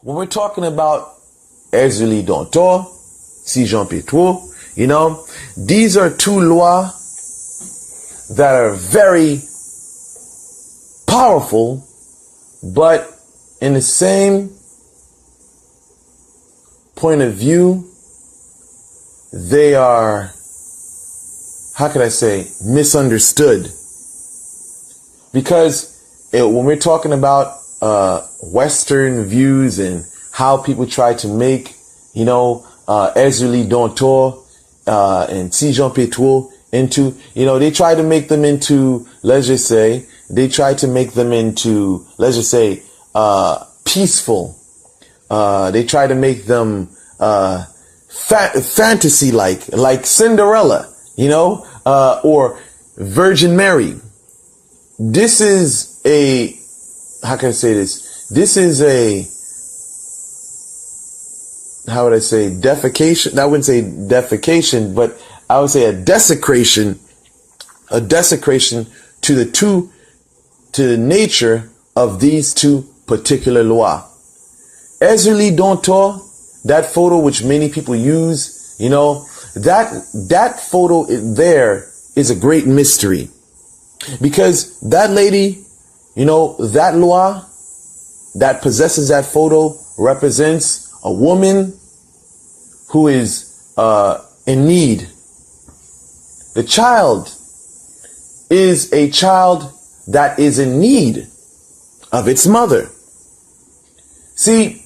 when we're talking about Erzulie Dantò, Petwo, these are two lois that are very powerful, but in the same point of view, they are, how could I say, misunderstood. Because when we're talking about Western views and how people try to make, Erzulie Dantò and Petwo into, they try to make them into, let's just say, peaceful. They try to make them fantasy like Cinderella, or Virgin Mary. This is a, how can I say this? This is a, how would I say, defecation? I wouldn't say defecation, but I would say a desecration to the nature of these two particular lois. Erzulie Dantò, that photo which many people use, that photo there is a great mystery. Because that lady, that loi that possesses that photo represents a woman who is in need. The child is a child that is in need of its mother. See,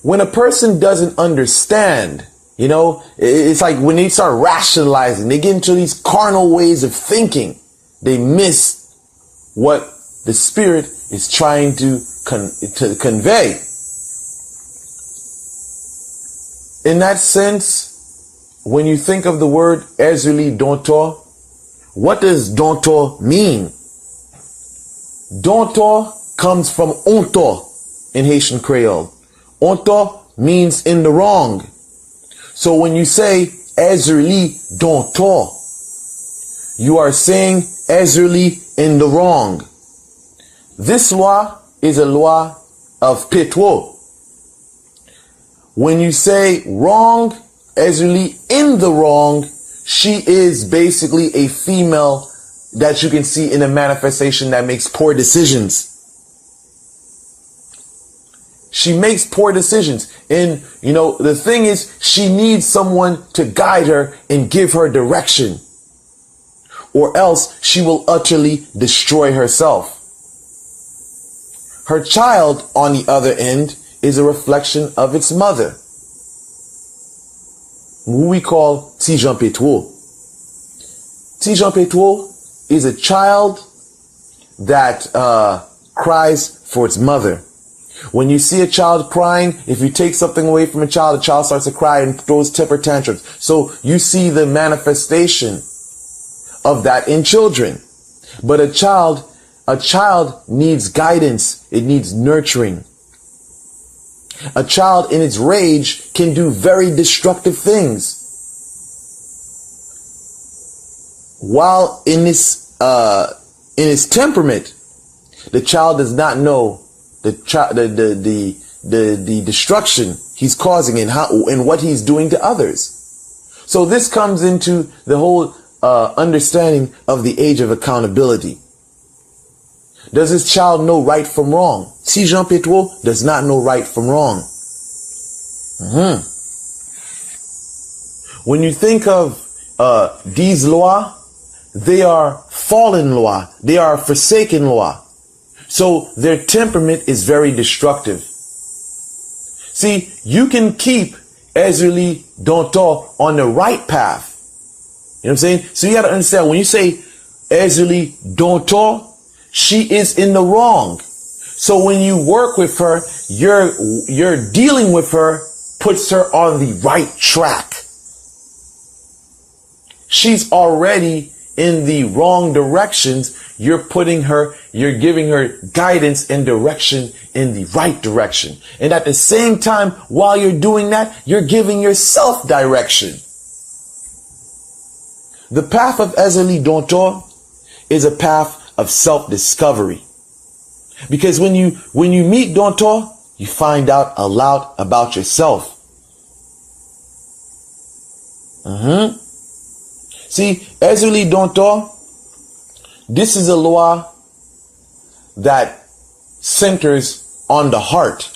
when a person doesn't understand, it's like when they start rationalizing, they get into these carnal ways of thinking, they miss what the Spirit is trying to convey. In that sense, when you think of the word Erzulie Dantò, what does Dantò mean? Dantò comes from Ontò in Haitian Creole. Ontò means in the wrong. So when you say Erzulie Dantò, you are saying Erzulie in the wrong. This loi is a loi of Petwo. When you say wrong, Erzulie in the wrong, she is basically a female that you can see in a manifestation that makes poor decisions. She makes poor decisions. And, the thing is, she needs someone to guide her and give her direction. Or else she will utterly destroy herself. Her child, on the other end, is a reflection of its mother, who we call Petwo. Petwo is a child that cries for its mother. When you see a child crying, if you take something away from a child, the child starts to cry and throws temper tantrums. So you see the manifestation of that in children. But a child needs guidance. It needs nurturing. A child in its rage can do very destructive things. While in his temperament, the child does not know the destruction he's causing and what he's doing to others. So this comes into the whole understanding of the age of accountability. Does this child know right from wrong? Petwo does not know right from wrong. When you think of these lois, they are fallen lois. They are forsaken lois. So their temperament is very destructive. See, you can keep Erzulie Dantò on the right path. You know what I'm saying? So you got to understand, when you say Erzulie Dantò, she is in the wrong. So when you work with her, you're dealing with her, puts her on the right track. She's already in the wrong directions. You're giving her guidance and direction in the right direction. And at the same time, while you're doing that, you're giving yourself direction. The path of Erzulie Dantò is a path of self-discovery. Because when you meet Dantò, you find out a lot about yourself. See, Erzulie Dantò, this is a loi that centers on the heart.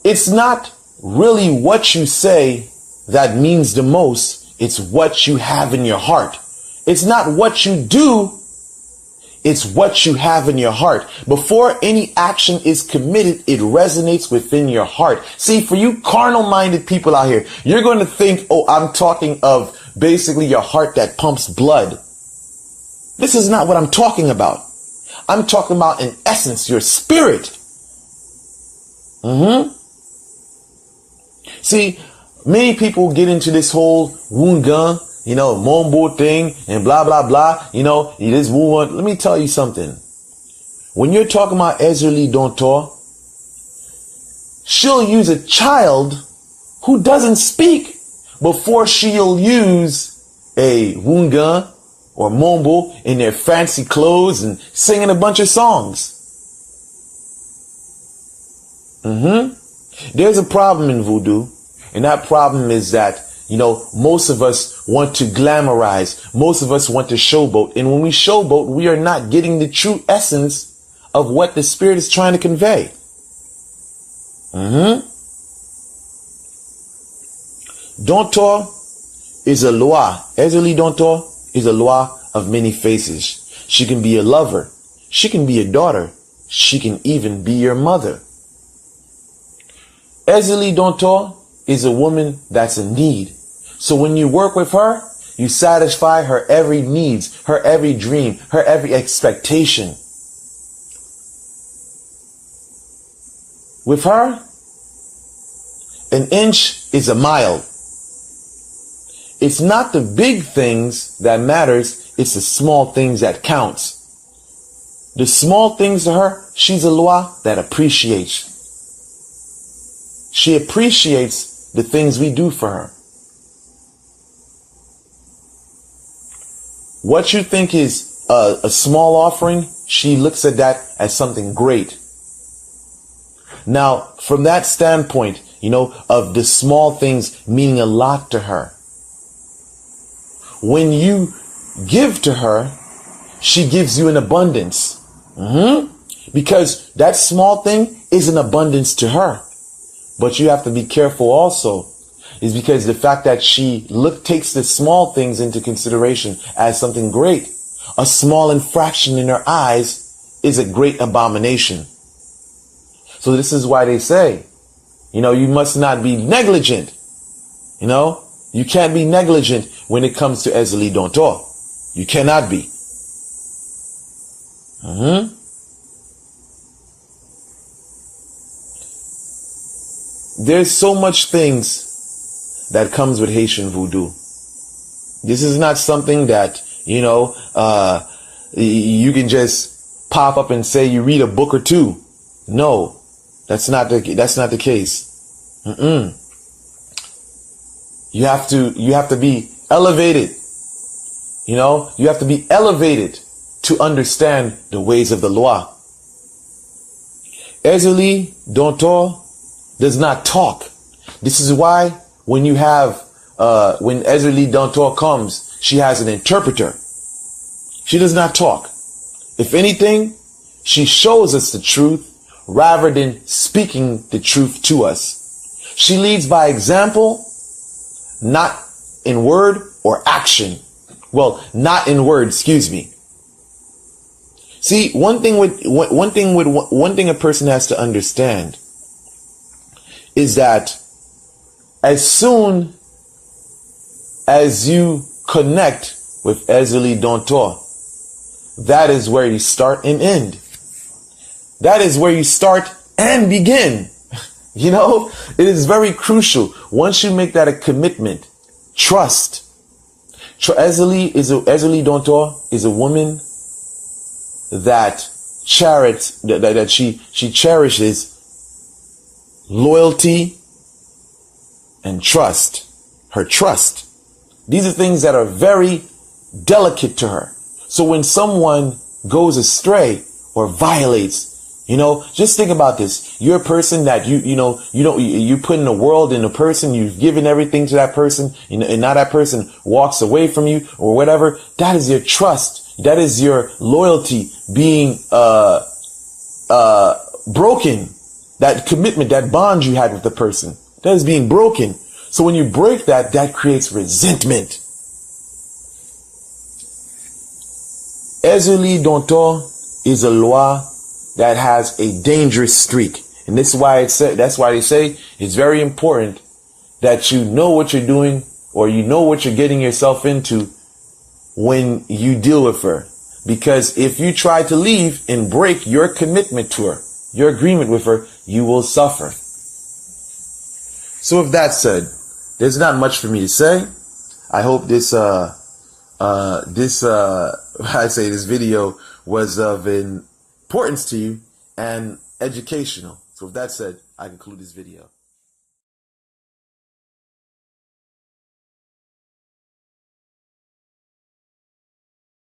It's not really what you say that means the most. It's what you have in your heart. It's not what you do. It's what you have in your heart. Before any action is committed, it resonates within your heart. See, for you carnal-minded people out here, you're going to think, oh, I'm talking of basically your heart that pumps blood. This is not what I'm talking about. I'm talking about, in essence, your spirit. See, many people get into this whole wungan, Mombo thing and blah, blah, blah. This woman. Let me tell you something. When you're talking about Erzulie Dantò, she'll use a child who doesn't speak before she'll use a wungan or Mombo in their fancy clothes and singing a bunch of songs. There's a problem in voodoo, and that problem is that most of us want to glamorize. Most of us want to showboat. And when we showboat, we are not getting the true essence of what the spirit is trying to convey. Dantò is a loi. Erzulie Dantò is a loi of many faces. She can be a lover. She can be your daughter. She can even be your mother. Erzulie Dantò is a woman that's in need. So when you work with her, you satisfy her every needs, her every dream, her every expectation. With her, an inch is a mile. It's not the big things that matters, it's the small things that counts. The small things to her, she's a loi that appreciates. She appreciates the things we do for her. What you think is a small offering, she looks at that as something great. Now, from that standpoint, of the small things meaning a lot to her, when you give to her, she gives you an abundance. Because that small thing is an abundance to her. But you have to be careful also, is because the fact that she takes the small things into consideration as something great. A small infraction in her eyes is a great abomination. So this is why they say, you must not be negligent. You can't be negligent when it comes to Erzulie Dantò. You cannot be. There's so much things that comes with Haitian voodoo. This is not something that, you can just pop up and say you read a book or two. No, that's not the case. You have to be elevated. You have to be elevated to understand the ways of the loi. Erzulie Dantò does not talk. This is why when Erzulie Dantò comes, she has an interpreter. She does not talk. If anything, she shows us the truth rather than speaking the truth to us. She leads by example, not in word or action. Well, not in word, excuse me. See, one thing a person has to understand is that as soon as you connect with Erzulie Dantò, that is where you start and end. That is where you start and begin. It is very crucial. Once you make that a commitment, trust. Erzulie Dantò is a woman that she cherishes loyalty and trust. Her trust. These are things that are very delicate to her. So when someone goes astray or violates You know, just think about this. You're a person that you put in the world in a person, you've given everything to that person, and now that person walks away from you or whatever. That is your trust. That is your loyalty being, broken. That commitment, that bond you had with the person, that is being broken. So when you break that, that creates resentment. Erzulie Dantò is a loi that has a dangerous streak. And this is why that's why they say it's very important that you know what you're doing, or you know what you're getting yourself into when you deal with her. Because if you try to leave and break your commitment to her, your agreement with her, you will suffer. So with that said, there's not much for me to say. I hope this video was of importance to you and educational. So with that said, I conclude this video.